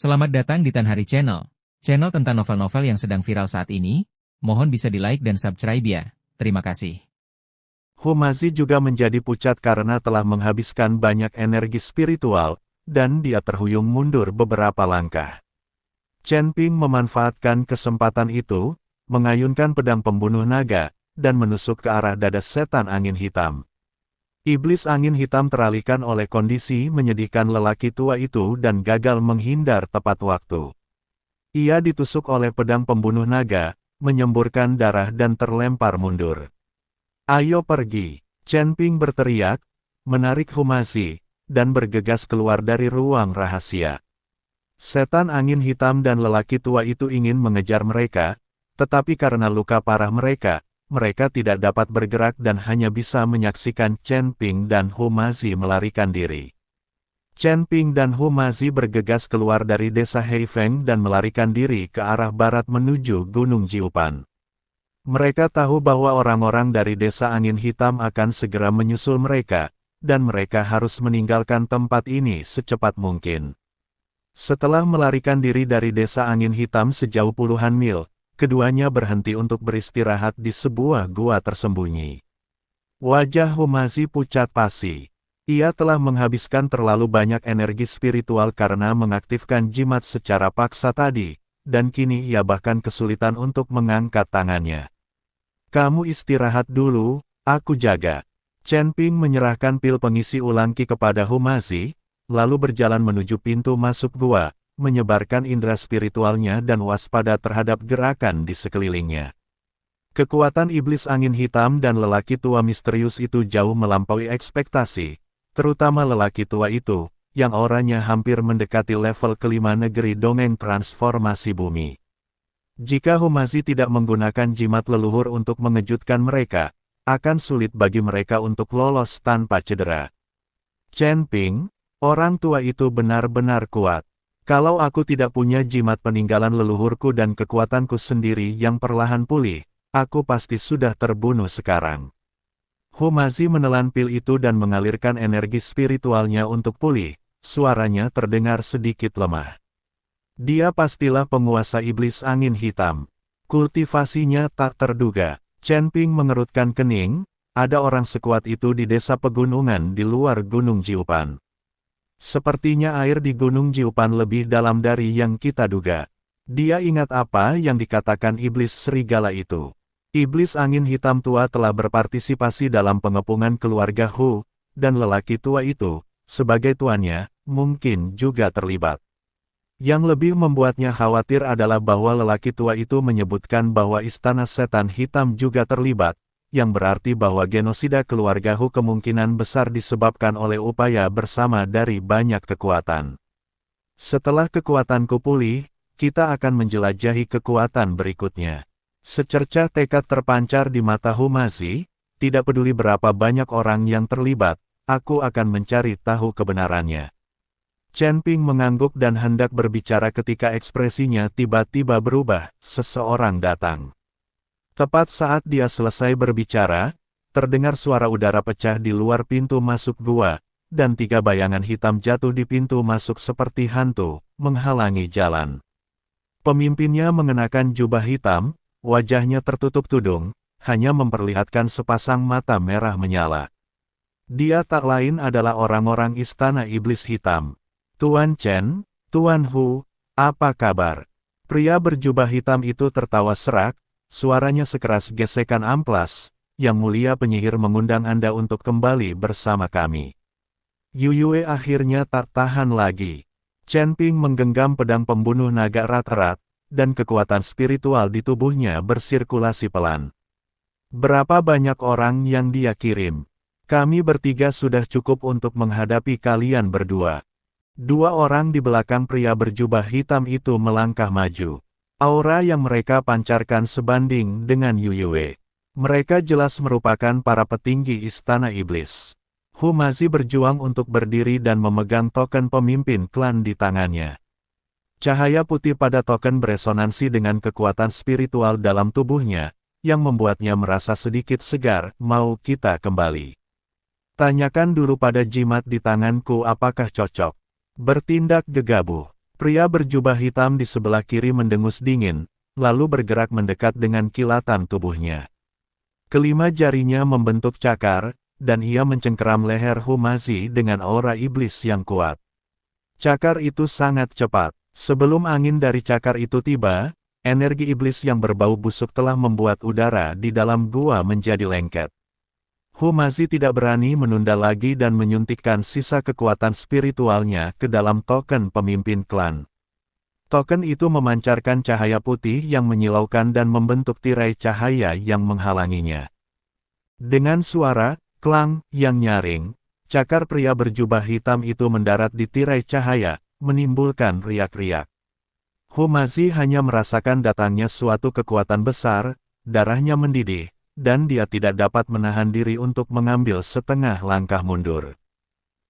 Selamat datang di Tan Hari Channel. Channel tentang novel-novel yang sedang viral saat ini. Mohon bisa di-like dan subscribe ya. Terima kasih. Humazi juga menjadi pucat karena telah menghabiskan banyak energi spiritual, dan dia terhuyung mundur beberapa langkah. Chen Ping memanfaatkan kesempatan itu, mengayunkan pedang pembunuh naga, dan menusuk ke arah dada setan angin hitam. Iblis angin hitam teralihkan oleh kondisi menyedihkan lelaki tua itu dan gagal menghindar tepat waktu. Ia ditusuk oleh pedang pembunuh naga, menyemburkan darah dan terlempar mundur. "Ayo pergi!" Chen Ping berteriak, menarik Humazi, dan bergegas keluar dari ruang rahasia. Setan angin hitam dan lelaki tua itu ingin mengejar mereka, tetapi karena luka parah mereka tidak dapat bergerak dan hanya bisa menyaksikan Chen Ping dan Humazi melarikan diri. Chen Ping dan Humazi bergegas keluar dari desa Heifeng dan melarikan diri ke arah barat menuju Gunung Jiupan. Mereka tahu bahwa orang-orang dari desa angin hitam akan segera menyusul mereka, dan mereka harus meninggalkan tempat ini secepat mungkin. Setelah melarikan diri dari desa angin hitam sejauh puluhan mil, keduanya berhenti untuk beristirahat di sebuah gua tersembunyi. Wajah Humazi pucat pasi. Ia telah menghabiskan terlalu banyak energi spiritual karena mengaktifkan jimat secara paksa tadi, dan kini ia bahkan kesulitan untuk mengangkat tangannya. "Kamu istirahat dulu, aku jaga." Chen Ping menyerahkan pil pengisi ulang Qi kepada Humazi, lalu berjalan menuju pintu masuk gua, menyebarkan indera spiritualnya dan waspada terhadap gerakan di sekelilingnya. Kekuatan iblis angin hitam dan lelaki tua misterius itu jauh melampaui ekspektasi, terutama lelaki tua itu, yang auranya hampir mendekati level kelima negeri dongeng transformasi bumi. Jika Humazi tidak menggunakan jimat leluhur untuk mengejutkan mereka, akan sulit bagi mereka untuk lolos tanpa cedera. "Chen Ping, orang tua itu benar-benar kuat. Kalau aku tidak punya jimat peninggalan leluhurku dan kekuatanku sendiri yang perlahan pulih, aku pasti sudah terbunuh sekarang." Humazi menelan pil itu dan mengalirkan energi spiritualnya untuk pulih, suaranya terdengar sedikit lemah. Dia pastilah penguasa iblis angin hitam. Kultivasinya tak terduga. Chen Ping mengerutkan kening, ada orang sekuat itu di desa pegunungan di luar Gunung Jiupan. Sepertinya air di Gunung Jiupan lebih dalam dari yang kita duga. Dia ingat apa yang dikatakan iblis serigala itu. Iblis angin hitam tua telah berpartisipasi dalam pengepungan keluarga Hu, dan lelaki tua itu, sebagai tuannya, mungkin juga terlibat. Yang lebih membuatnya khawatir adalah bahwa lelaki tua itu menyebutkan bahwa istana setan hitam juga terlibat, yang berarti bahwa genosida keluarga Hu kemungkinan besar disebabkan oleh upaya bersama dari banyak kekuatan. "Setelah kekuatanku pulih, kita akan menjelajahi kekuatan berikutnya." Secercah tekad terpancar di mata Humazi, tidak peduli berapa banyak orang yang terlibat, aku akan mencari tahu kebenarannya. Chen Ping mengangguk dan hendak berbicara ketika ekspresinya tiba-tiba berubah, seseorang datang. Tepat saat dia selesai berbicara, terdengar suara udara pecah di luar pintu masuk gua, dan 3 bayangan hitam jatuh di pintu masuk seperti hantu, menghalangi jalan. Pemimpinnya mengenakan jubah hitam, wajahnya tertutup tudung, hanya memperlihatkan sepasang mata merah menyala. Dia tak lain adalah orang-orang istana iblis hitam. "Tuan Chen, Tuan Hu, apa kabar?" Pria berjubah hitam itu tertawa serak, suaranya sekeras gesekan amplas. "Yang mulia penyihir mengundang Anda untuk kembali bersama kami." Yuyue akhirnya tak tahan lagi. Chen Ping menggenggam pedang pembunuh naga erat-erat, dan kekuatan spiritual di tubuhnya bersirkulasi pelan. "Berapa banyak orang yang dia kirim? Kami bertiga sudah cukup untuk menghadapi kalian berdua." 2 orang di belakang pria berjubah hitam itu melangkah maju. Aura yang mereka pancarkan sebanding dengan Yuyue. Mereka jelas merupakan para petinggi istana iblis. Humazi berjuang untuk berdiri dan memegang token pemimpin klan di tangannya. Cahaya putih pada token beresonansi dengan kekuatan spiritual dalam tubuhnya, yang membuatnya merasa sedikit segar. "Mau kita kembali? Tanyakan dulu pada jimat di tanganku apakah cocok." Bertindak gegabah. Pria berjubah hitam di sebelah kiri mendengus dingin, lalu bergerak mendekat dengan kilatan tubuhnya. Kelima jarinya membentuk cakar, dan ia mencengkeram leher Humazi dengan aura iblis yang kuat. Cakar itu sangat cepat. Sebelum angin dari cakar itu tiba, energi iblis yang berbau busuk telah membuat udara di dalam gua menjadi lengket. Humazi tidak berani menunda lagi dan menyuntikkan sisa kekuatan spiritualnya ke dalam token pemimpin klan. Token itu memancarkan cahaya putih yang menyilaukan dan membentuk tirai cahaya yang menghalanginya. Dengan suara klang yang nyaring, cakar pria berjubah hitam itu mendarat di tirai cahaya, menimbulkan riak-riak. Humazi hanya merasakan datangnya suatu kekuatan besar, darahnya mendidih, dan dia tidak dapat menahan diri untuk mengambil setengah langkah mundur.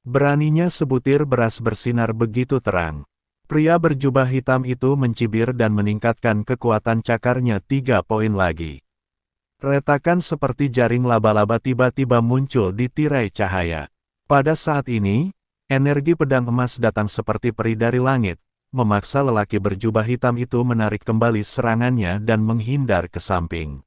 Beraninya sebutir beras bersinar begitu terang. Pria berjubah hitam itu mencibir dan meningkatkan kekuatan cakarnya 3 poin lagi. Retakan seperti jaring laba-laba tiba-tiba muncul di tirai cahaya. Pada saat ini, energi pedang emas datang seperti peri dari langit, memaksa lelaki berjubah hitam itu menarik kembali serangannya dan menghindar ke samping.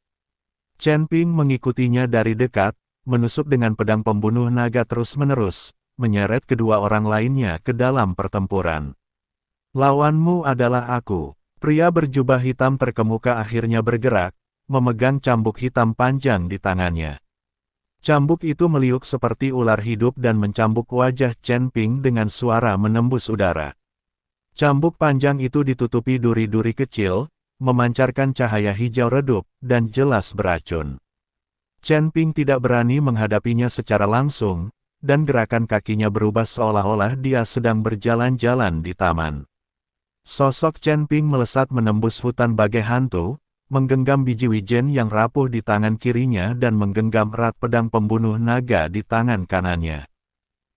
Chen Ping mengikutinya dari dekat, menusuk dengan pedang pembunuh naga terus-menerus, menyeret kedua orang lainnya ke dalam pertempuran. Lawanmu adalah aku. Pria berjubah hitam terkemuka akhirnya bergerak, memegang cambuk hitam panjang di tangannya. Cambuk itu meliuk seperti ular hidup dan mencambuk wajah Chen Ping dengan suara menembus udara. Cambuk panjang itu ditutupi duri-duri kecil, memancarkan cahaya hijau redup, dan jelas beracun. Chen Ping tidak berani menghadapinya secara langsung, dan gerakan kakinya berubah seolah-olah dia sedang berjalan-jalan di taman. Sosok Chen Ping melesat menembus hutan bagai hantu, menggenggam biji wijen yang rapuh di tangan kirinya dan menggenggam erat pedang pembunuh naga di tangan kanannya.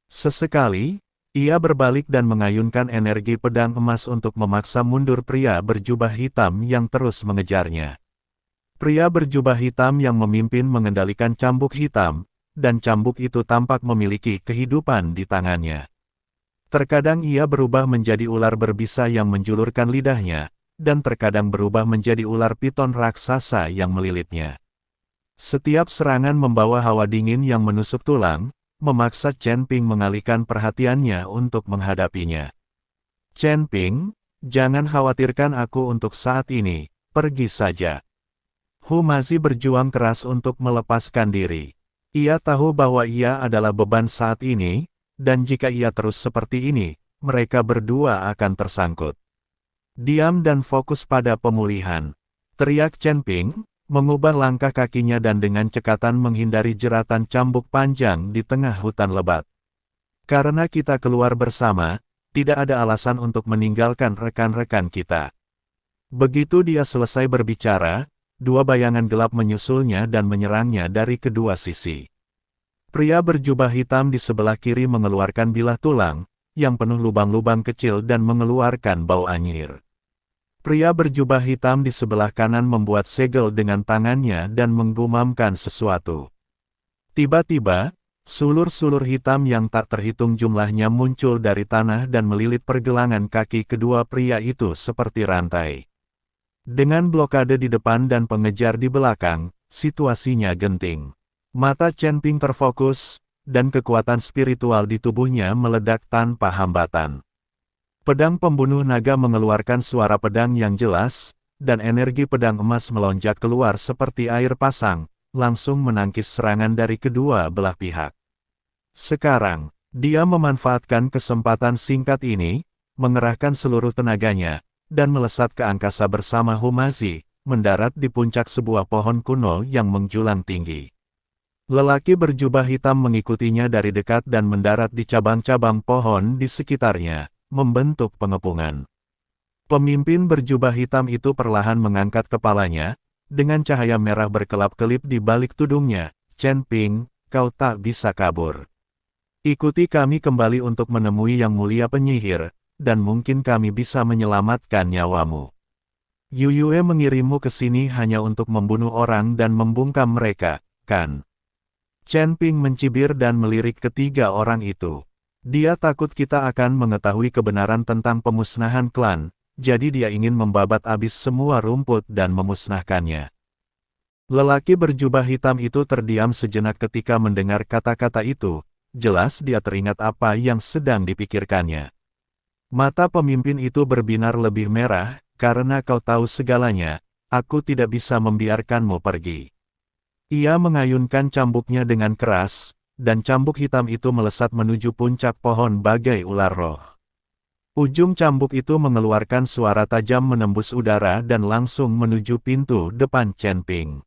Sesekali, ia berbalik dan mengayunkan energi pedang emas untuk memaksa mundur pria berjubah hitam yang terus mengejarnya. Pria berjubah hitam yang memimpin mengendalikan cambuk hitam, dan cambuk itu tampak memiliki kehidupan di tangannya. Terkadang ia berubah menjadi ular berbisa yang menjulurkan lidahnya, dan terkadang berubah menjadi ular piton raksasa yang melilitnya. Setiap serangan membawa hawa dingin yang menusuk tulang, memaksa Chen Ping mengalihkan perhatiannya untuk menghadapinya. Chen Ping, jangan khawatirkan aku untuk saat ini, pergi saja. Humazi berjuang keras untuk melepaskan diri. Ia tahu bahwa ia adalah beban saat ini, dan jika ia terus seperti ini, mereka berdua akan tersangkut. Diam dan fokus pada pemulihan. Teriak Chen Ping, mengubah langkah kakinya dan dengan cekatan menghindari jeratan cambuk panjang di tengah hutan lebat. Karena kita keluar bersama, tidak ada alasan untuk meninggalkan rekan-rekan kita. Begitu dia selesai berbicara, dua bayangan gelap menyusulnya dan menyerangnya dari kedua sisi. Pria berjubah hitam di sebelah kiri mengeluarkan bilah tulang, yang penuh lubang-lubang kecil dan mengeluarkan bau anyir. Pria berjubah hitam di sebelah kanan membuat segel dengan tangannya dan menggumamkan sesuatu. Tiba-tiba, sulur-sulur hitam yang tak terhitung jumlahnya muncul dari tanah dan melilit pergelangan kaki kedua pria itu seperti rantai. Dengan blokade di depan dan pengejar di belakang, situasinya genting. Mata Chen Ping terfokus, dan kekuatan spiritual di tubuhnya meledak tanpa hambatan. Pedang pembunuh naga mengeluarkan suara pedang yang jelas, dan energi pedang emas melonjak keluar seperti air pasang, langsung menangkis serangan dari kedua belah pihak. Sekarang, dia memanfaatkan kesempatan singkat ini, mengerahkan seluruh tenaganya, dan melesat ke angkasa bersama Humazi, mendarat di puncak sebuah pohon kuno yang menjulang tinggi. Lelaki berjubah hitam mengikutinya dari dekat dan mendarat di cabang-cabang pohon di sekitarnya, membentuk pengepungan. Pemimpin berjubah hitam itu perlahan mengangkat kepalanya, dengan cahaya merah berkelap-kelip di balik tudungnya. Chen Ping, kau tak bisa kabur. Ikuti kami kembali untuk menemui Yang Mulia Penyihir, dan mungkin kami bisa menyelamatkan nyawamu. Yu Yue mengirimmu ke sini hanya untuk membunuh orang dan membungkam mereka, kan? Chen Ping mencibir dan melirik ketiga orang itu. Dia takut kita akan mengetahui kebenaran tentang pemusnahan klan, jadi dia ingin membabat habis semua rumput dan memusnahkannya. Lelaki berjubah hitam itu terdiam sejenak ketika mendengar kata-kata itu, jelas dia teringat apa yang sedang dipikirkannya. Mata pemimpin itu berbinar lebih merah, karena kau tahu segalanya, aku tidak bisa membiarkanmu pergi. Ia mengayunkan cambuknya dengan keras, dan cambuk hitam itu melesat menuju puncak pohon bagai ular roh. Ujung cambuk itu mengeluarkan suara tajam menembus udara dan langsung menuju pintu depan Chen Ping.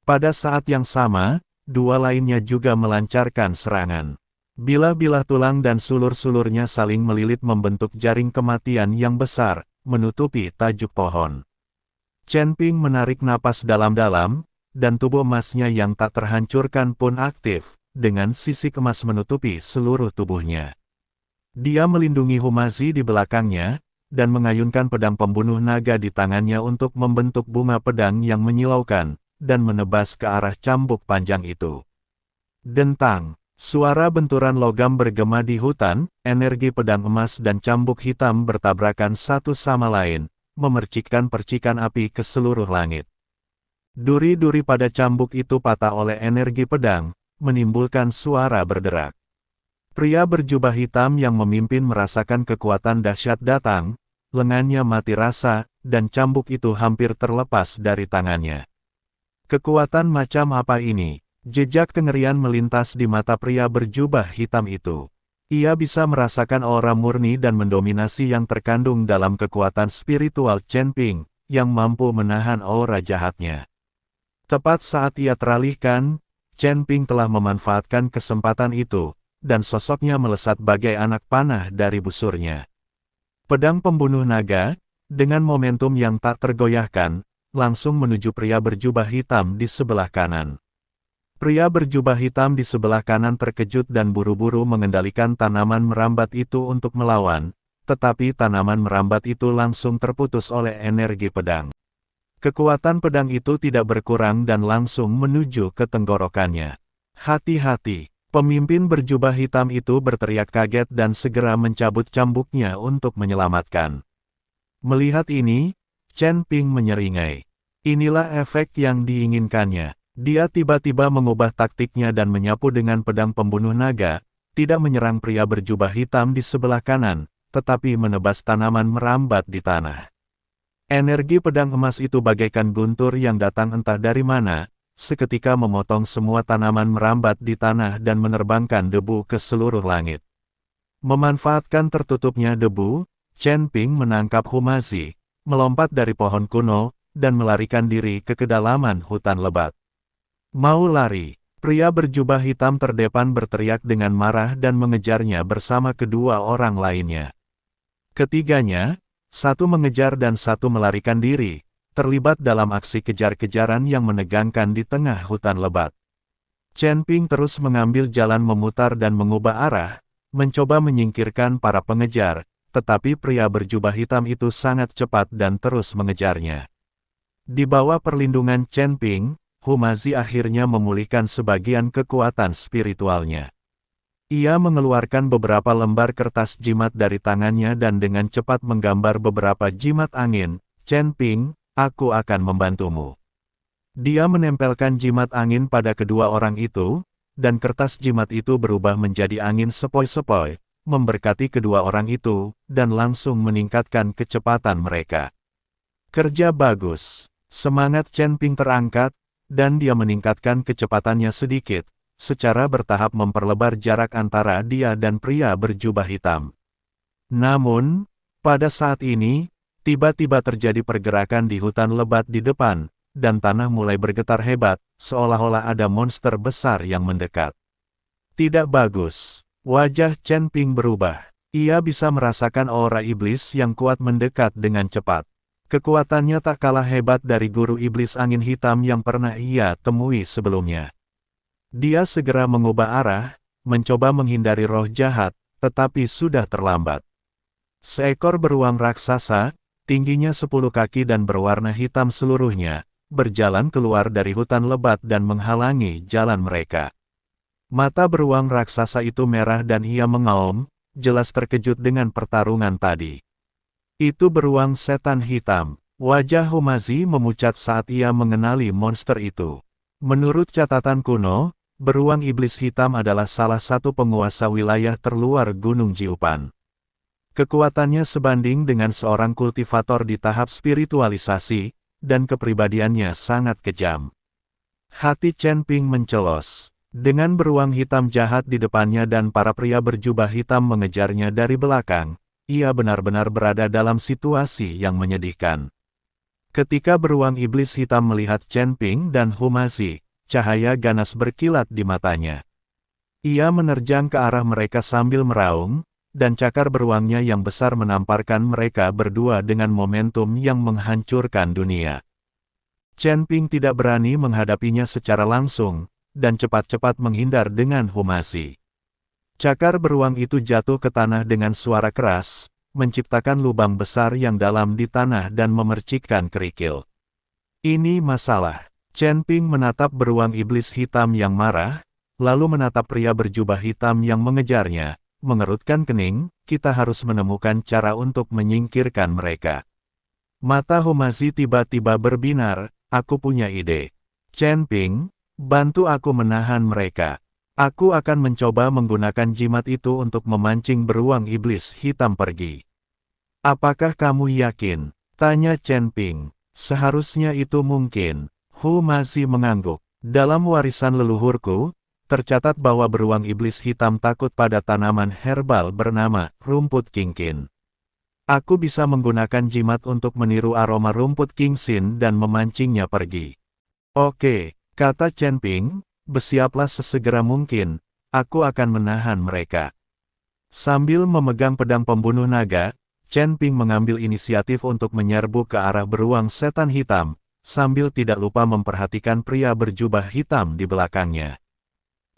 Pada saat yang sama, dua lainnya juga melancarkan serangan. Bilah-bilah tulang dan sulur-sulurnya saling melilit membentuk jaring kematian yang besar, menutupi tajuk pohon. Chen Ping menarik napas dalam-dalam, dan tubuh emasnya yang tak terhancurkan pun aktif, dengan sisik emas menutupi seluruh tubuhnya. Dia melindungi Humazi di belakangnya, dan mengayunkan pedang pembunuh naga di tangannya untuk membentuk bunga pedang yang menyilaukan, dan menebas ke arah cambuk panjang itu. Dentang! Suara benturan logam bergema di hutan, energi pedang emas dan cambuk hitam bertabrakan satu sama lain, memercikkan percikan api ke seluruh langit. Duri-duri pada cambuk itu patah oleh energi pedang, menimbulkan suara berderak. Pria berjubah hitam yang memimpin merasakan kekuatan dahsyat datang, lengannya mati rasa, dan cambuk itu hampir terlepas dari tangannya. Kekuatan macam apa ini? Jejak kengerian melintas di mata pria berjubah hitam itu. Ia bisa merasakan aura murni dan mendominasi yang terkandung dalam kekuatan spiritual Chen Ping, yang mampu menahan aura jahatnya. Tepat saat ia teralihkan, Chen Ping telah memanfaatkan kesempatan itu, dan sosoknya melesat bagai anak panah dari busurnya. Pedang pembunuh naga, dengan momentum yang tak tergoyahkan, langsung menuju pria berjubah hitam di sebelah kanan. Pria berjubah hitam di sebelah kanan terkejut dan buru-buru mengendalikan tanaman merambat itu untuk melawan, tetapi tanaman merambat itu langsung terputus oleh energi pedang. Kekuatan pedang itu tidak berkurang dan langsung menuju ke tenggorokannya. Hati-hati! Pemimpin berjubah hitam itu berteriak kaget dan segera mencabut cambuknya untuk menyelamatkan. Melihat ini, Chen Ping menyeringai. Inilah efek yang diinginkannya. Dia tiba-tiba mengubah taktiknya dan menyapu dengan pedang pembunuh naga, tidak menyerang pria berjubah hitam di sebelah kanan, tetapi menebas tanaman merambat di tanah. Energi pedang emas itu bagaikan guntur yang datang entah dari mana, seketika memotong semua tanaman merambat di tanah dan menerbangkan debu ke seluruh langit. Memanfaatkan tertutupnya debu, Chen Ping menangkap Humazi, melompat dari pohon kuno, dan melarikan diri ke kedalaman hutan lebat. Mau lari, pria berjubah hitam terdepan berteriak dengan marah dan mengejarnya bersama kedua orang lainnya. Ketiganya, satu mengejar dan satu melarikan diri, terlibat dalam aksi kejar-kejaran yang menegangkan di tengah hutan lebat. Chen Ping terus mengambil jalan memutar dan mengubah arah, mencoba menyingkirkan para pengejar, tetapi pria berjubah hitam itu sangat cepat dan terus mengejarnya. Di bawah perlindungan Chen Ping, Humazi akhirnya memulihkan sebagian kekuatan spiritualnya. Ia mengeluarkan beberapa lembar kertas jimat dari tangannya dan dengan cepat menggambar beberapa jimat angin. Chen Ping, aku akan membantumu. Dia menempelkan jimat angin pada kedua orang itu, dan kertas jimat itu berubah menjadi angin sepoi-sepoi, memberkati kedua orang itu, dan langsung meningkatkan kecepatan mereka. Kerja bagus. Semangat Chen Ping terangkat, dan dia meningkatkan kecepatannya sedikit, secara bertahap memperlebar jarak antara dia dan pria berjubah hitam. Namun, pada saat ini, tiba-tiba terjadi pergerakan di hutan lebat di depan, dan tanah mulai bergetar hebat, seolah-olah ada monster besar yang mendekat. Tidak bagus. Wajah Chen Ping berubah. Ia bisa merasakan aura iblis yang kuat mendekat dengan cepat. Kekuatannya tak kalah hebat dari guru iblis angin hitam yang pernah ia temui sebelumnya. Dia segera mengubah arah, mencoba menghindari roh jahat, tetapi sudah terlambat. Seekor beruang raksasa, tingginya 10 kaki dan berwarna hitam seluruhnya, berjalan keluar dari hutan lebat dan menghalangi jalan mereka. Mata beruang raksasa itu merah dan ia mengaum, jelas terkejut dengan pertarungan tadi. Itu beruang setan hitam. Wajah Humazi memucat saat ia mengenali monster itu. Menurut catatan kuno, beruang iblis hitam adalah salah satu penguasa wilayah terluar Gunung Jiupan. Kekuatannya sebanding dengan seorang kultivator di tahap spiritualisasi, dan kepribadiannya sangat kejam. Hati Chen Ping mencelos. Dengan beruang hitam jahat di depannya dan para pria berjubah hitam mengejarnya dari belakang, ia benar-benar berada dalam situasi yang menyedihkan. Ketika beruang iblis hitam melihat Chen Ping dan Humazi, cahaya ganas berkilat di matanya. Ia menerjang ke arah mereka sambil meraung, dan cakar beruangnya yang besar menamparkan mereka berdua dengan momentum yang menghancurkan dunia. Chen Ping tidak berani menghadapinya secara langsung, dan cepat-cepat menghindar dengan Humazi. Cakar beruang itu jatuh ke tanah dengan suara keras, menciptakan lubang besar yang dalam di tanah dan memercikkan kerikil. Ini masalah. Chen Ping menatap beruang iblis hitam yang marah, lalu menatap pria berjubah hitam yang mengejarnya, mengerutkan kening, kita harus menemukan cara untuk menyingkirkan mereka. Mata Humazi tiba-tiba berbinar, aku punya ide. Chen Ping, bantu aku menahan mereka. Aku akan mencoba menggunakan jimat itu untuk memancing beruang iblis hitam pergi. Apakah kamu yakin? Tanya Chen Ping. Seharusnya itu mungkin. Humazi mengangguk. Dalam warisan leluhurku, tercatat bahwa beruang iblis hitam takut pada tanaman herbal bernama rumput kingkin. Aku bisa menggunakan jimat untuk meniru aroma rumput kingsin dan memancingnya pergi. Oke, kata Chen Ping, bersiaplah sesegera mungkin, aku akan menahan mereka. Sambil memegang pedang pembunuh naga, Chen Ping mengambil inisiatif untuk menyerbu ke arah beruang setan hitam, sambil tidak lupa memperhatikan pria berjubah hitam di belakangnya.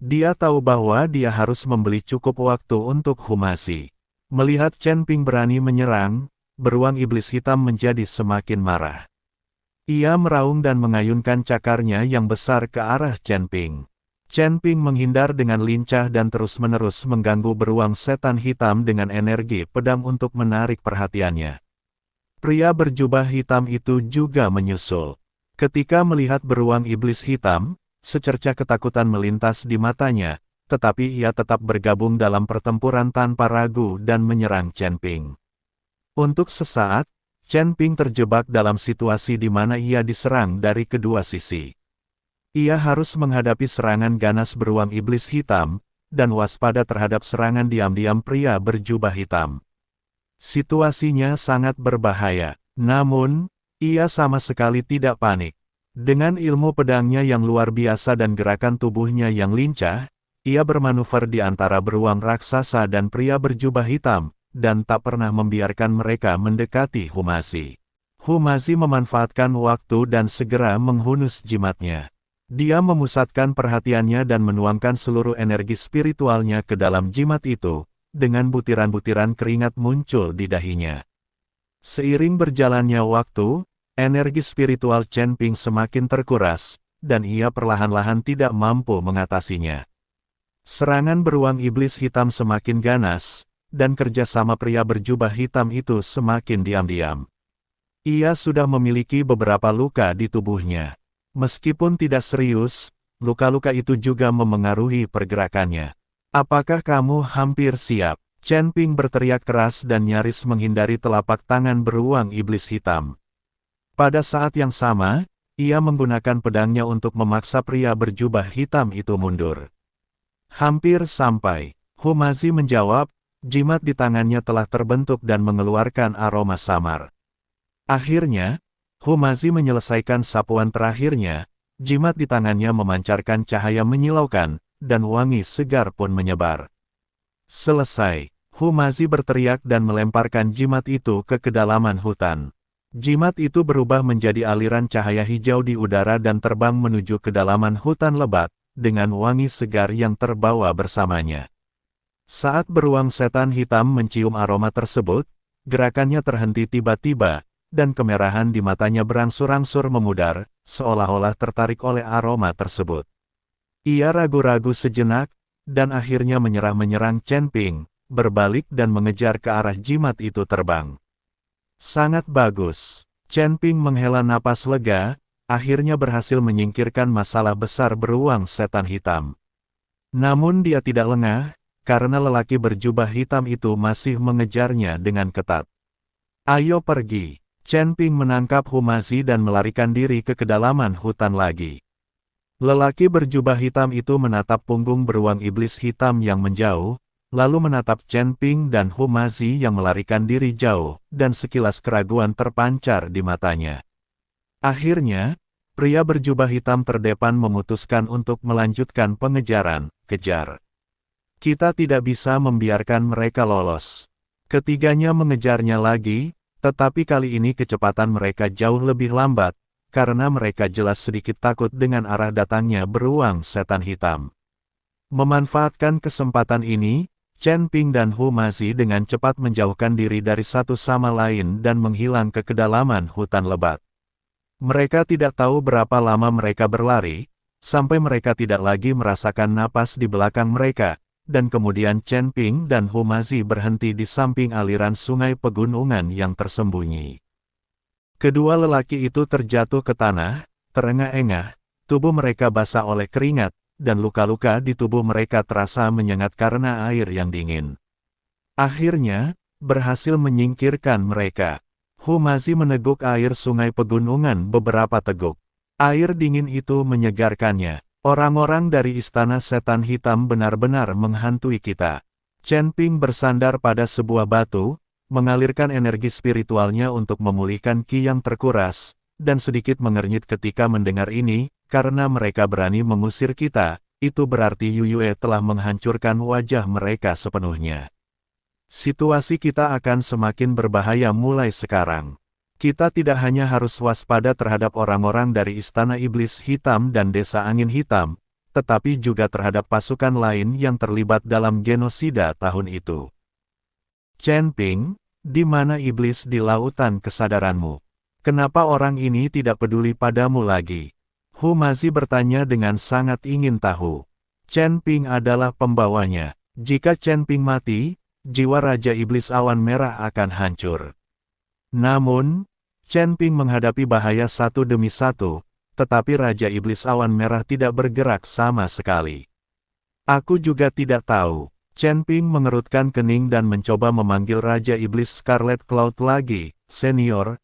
Dia tahu bahwa dia harus membeli cukup waktu untuk Humazi. Melihat Chen Ping berani menyerang, beruang iblis hitam menjadi semakin marah. Ia meraung dan mengayunkan cakarnya yang besar ke arah Chen Ping. Chen Ping menghindar dengan lincah dan terus-menerus mengganggu beruang setan hitam dengan energi pedang untuk menarik perhatiannya. Pria berjubah hitam itu juga menyusul. Ketika melihat beruang iblis hitam, secercah ketakutan melintas di matanya, tetapi ia tetap bergabung dalam pertempuran tanpa ragu dan menyerang Chen Ping. Untuk sesaat, Chen Ping terjebak dalam situasi di mana ia diserang dari kedua sisi. Ia harus menghadapi serangan ganas beruang iblis hitam, dan waspada terhadap serangan diam-diam pria berjubah hitam. Situasinya sangat berbahaya, namun, ia sama sekali tidak panik. Dengan ilmu pedangnya yang luar biasa dan gerakan tubuhnya yang lincah, ia bermanuver di antara beruang raksasa dan pria berjubah hitam, dan tak pernah membiarkan mereka mendekati Humazi. Humazi memanfaatkan waktu dan segera menghunus jimatnya. Dia memusatkan perhatiannya dan menuangkan seluruh energi spiritualnya ke dalam jimat itu, dengan butiran-butiran keringat muncul di dahinya. Seiring berjalannya waktu, energi spiritual Chen Ping semakin terkuras, dan ia perlahan-lahan tidak mampu mengatasinya. Serangan beruang iblis hitam semakin ganas, dan kerjasama pria berjubah hitam itu semakin diam-diam. Ia sudah memiliki beberapa luka di tubuhnya. Meskipun tidak serius, luka-luka itu juga memengaruhi pergerakannya. Apakah kamu hampir siap? Chen Ping berteriak keras dan nyaris menghindari telapak tangan beruang iblis hitam. Pada saat yang sama, ia menggunakan pedangnya untuk memaksa pria berjubah hitam itu mundur. Hampir sampai, Humazi menjawab, jimat di tangannya telah terbentuk dan mengeluarkan aroma samar. Akhirnya, Humazi menyelesaikan sapuan terakhirnya, jimat di tangannya memancarkan cahaya menyilaukan, dan wangi segar pun menyebar. Selesai, Humazi berteriak dan melemparkan jimat itu ke kedalaman hutan. Jimat itu berubah menjadi aliran cahaya hijau di udara dan terbang menuju kedalaman hutan lebat, dengan wangi segar yang terbawa bersamanya. Saat beruang setan hitam mencium aroma tersebut, gerakannya terhenti tiba-tiba, dan kemerahan di matanya berangsur-angsur memudar, seolah-olah tertarik oleh aroma tersebut. Ia ragu-ragu sejenak, dan akhirnya menyerang Chen Ping, berbalik dan mengejar ke arah jimat itu terbang. Sangat bagus. Chen Ping menghela napas lega, akhirnya berhasil menyingkirkan masalah besar beruang setan hitam. Namun dia tidak lengah, karena lelaki berjubah hitam itu masih mengejarnya dengan ketat. Ayo pergi. Chen Ping menangkap Humazi dan melarikan diri ke kedalaman hutan lagi. Lelaki berjubah hitam itu menatap punggung beruang iblis hitam yang menjauh, lalu menatap Chen Ping dan Humazi yang melarikan diri jauh, dan sekilas keraguan terpancar di matanya. Akhirnya, pria berjubah hitam terdepan memutuskan untuk melanjutkan pengejaran. Kejar. Kita tidak bisa membiarkan mereka lolos. Ketiganya mengejarnya lagi, tetapi kali ini kecepatan mereka jauh lebih lambat, karena mereka jelas sedikit takut dengan arah datangnya beruang setan hitam. Memanfaatkan kesempatan ini, Chen Ping dan Humazi dengan cepat menjauhkan diri dari satu sama lain dan menghilang ke kedalaman hutan lebat. Mereka tidak tahu berapa lama mereka berlari, sampai mereka tidak lagi merasakan napas di belakang mereka, dan kemudian Chen Ping dan Humazi berhenti di samping aliran sungai pegunungan yang tersembunyi. Kedua lelaki itu terjatuh ke tanah, terengah-engah, tubuh mereka basah oleh keringat, dan luka-luka di tubuh mereka terasa menyengat karena air yang dingin. Akhirnya, berhasil menyingkirkan mereka. Humazi meneguk air sungai pegunungan beberapa teguk. Air dingin itu menyegarkannya. Orang-orang dari istana setan hitam benar-benar menghantui kita. Chen Ping bersandar pada sebuah batu, mengalirkan energi spiritualnya untuk memulihkan ki yang terkuras, dan sedikit mengernyit ketika mendengar ini, karena mereka berani mengusir kita, itu berarti Yuyue telah menghancurkan wajah mereka sepenuhnya. Situasi kita akan semakin berbahaya mulai sekarang. Kita tidak hanya harus waspada terhadap orang-orang dari Istana Iblis Hitam dan Desa Angin Hitam, tetapi juga terhadap pasukan lain yang terlibat dalam genosida tahun itu. Chen Ping, di mana iblis di lautan kesadaranmu? Kenapa orang ini tidak peduli padamu lagi? Humazi bertanya dengan sangat ingin tahu. Chen Ping adalah pembawanya. Jika Chen Ping mati, jiwa Raja Iblis Awan Merah akan hancur. Namun, Chen Ping menghadapi bahaya satu demi satu, tetapi Raja Iblis Awan Merah tidak bergerak sama sekali. Aku juga tidak tahu. Chen Ping mengerutkan kening dan mencoba memanggil Raja Iblis Scarlet Cloud lagi, senior.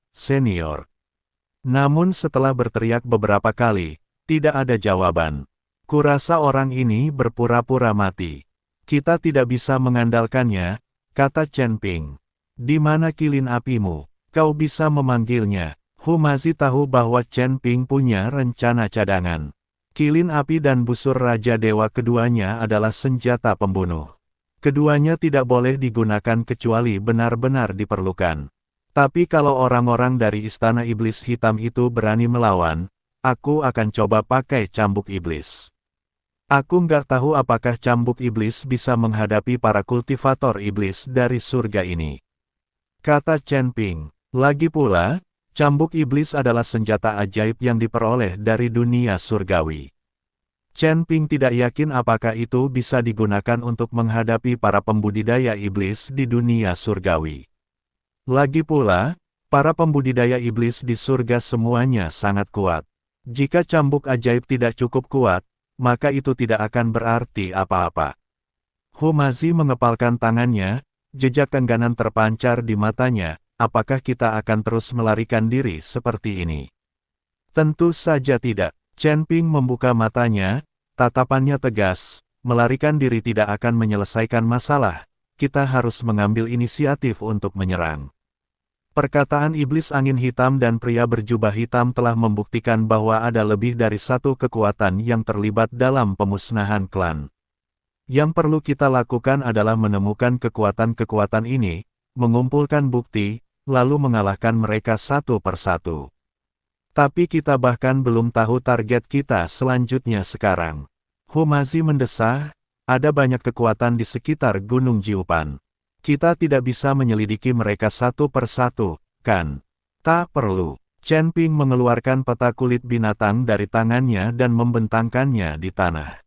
Namun setelah berteriak beberapa kali, tidak ada jawaban. Kurasa orang ini berpura-pura mati. Kita tidak bisa mengandalkannya, kata Chen Ping. Di mana kilin apimu? Kau bisa memanggilnya. Humazi tahu bahwa Chen Ping punya rencana cadangan. Kilin api dan busur Raja Dewa keduanya adalah senjata pembunuh. Keduanya tidak boleh digunakan kecuali benar-benar diperlukan. Tapi kalau orang-orang dari Istana Iblis Hitam itu berani melawan, aku akan coba pakai cambuk iblis. Aku nggak tahu apakah cambuk iblis bisa menghadapi para kultivator iblis dari surga ini. Kata Chen Ping. Lagi pula, cambuk iblis adalah senjata ajaib yang diperoleh dari dunia surgawi. Chen Ping tidak yakin apakah itu bisa digunakan untuk menghadapi para pembudidaya iblis di dunia surgawi. Lagi pula, para pembudidaya iblis di surga semuanya sangat kuat. Jika cambuk ajaib tidak cukup kuat, maka itu tidak akan berarti apa-apa. Humazi mengepalkan tangannya, jejak engganan terpancar di matanya. Apakah kita akan terus melarikan diri seperti ini? Tentu saja tidak. Chen Ping membuka matanya, tatapannya tegas, melarikan diri tidak akan menyelesaikan masalah, kita harus mengambil inisiatif untuk menyerang. Perkataan iblis angin hitam dan pria berjubah hitam telah membuktikan bahwa ada lebih dari satu kekuatan yang terlibat dalam pemusnahan klan. Yang perlu kita lakukan adalah menemukan kekuatan-kekuatan ini, mengumpulkan bukti, lalu mengalahkan mereka satu persatu. Tapi kita bahkan belum tahu target kita selanjutnya sekarang. Humazi mendesah, ada banyak kekuatan di sekitar Gunung Jiupan. Kita tidak bisa menyelidiki mereka satu persatu, kan? Tak perlu. Chen Ping mengeluarkan peta kulit binatang dari tangannya dan membentangkannya di tanah.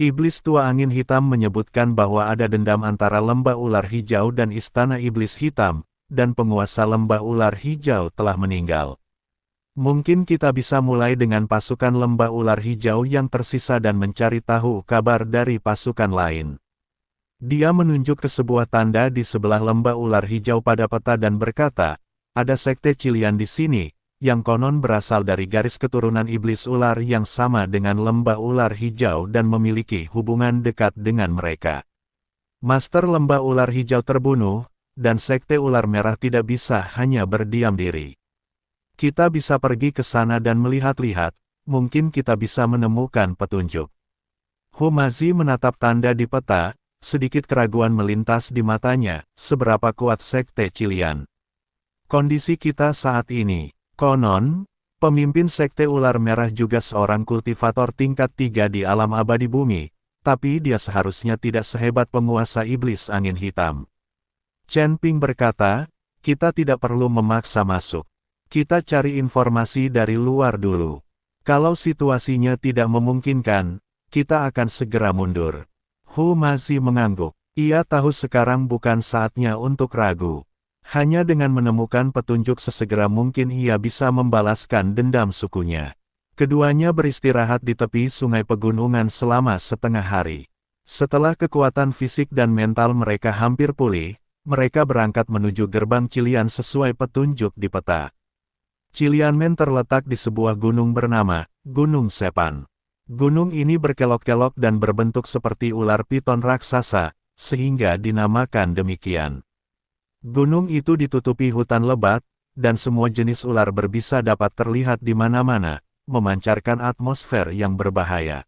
Iblis tua angin hitam menyebutkan bahwa ada dendam antara lembah ular hijau dan istana iblis hitam, dan penguasa lembah ular hijau telah meninggal. Mungkin kita bisa mulai dengan pasukan lembah ular hijau yang tersisa dan mencari tahu kabar dari pasukan lain. Dia menunjuk ke sebuah tanda di sebelah lembah ular hijau pada peta dan berkata, ada sekte Qilian di sini, yang konon berasal dari garis keturunan iblis ular yang sama dengan lembah ular hijau dan memiliki hubungan dekat dengan mereka. Master lembah ular hijau terbunuh, dan sekte ular merah tidak bisa hanya berdiam diri. Kita bisa pergi ke sana dan melihat-lihat, mungkin kita bisa menemukan petunjuk. Humazi menatap tanda di peta, sedikit keraguan melintas di matanya, seberapa kuat sekte Qilian. Kondisi kita saat ini. Konon, pemimpin sekte ular merah juga seorang kultivator tingkat 3 di alam abadi bumi, tapi dia seharusnya tidak sehebat penguasa iblis angin hitam. Chen Ping berkata, kita tidak perlu memaksa masuk. Kita cari informasi dari luar dulu. Kalau situasinya tidak memungkinkan, kita akan segera mundur. Hu masih mengangguk. Ia tahu sekarang bukan saatnya untuk ragu. Hanya dengan menemukan petunjuk sesegera mungkin ia bisa membalaskan dendam sukunya. Keduanya beristirahat di tepi sungai pegunungan selama setengah hari. Setelah kekuatan fisik dan mental mereka hampir pulih, mereka berangkat menuju gerbang Qilian sesuai petunjuk di peta. Qilianmen terletak di sebuah gunung bernama Gunung Sepan. Gunung ini berkelok-kelok dan berbentuk seperti ular piton raksasa, sehingga dinamakan demikian. Gunung itu ditutupi hutan lebat, dan semua jenis ular berbisa dapat terlihat di mana-mana, memancarkan atmosfer yang berbahaya.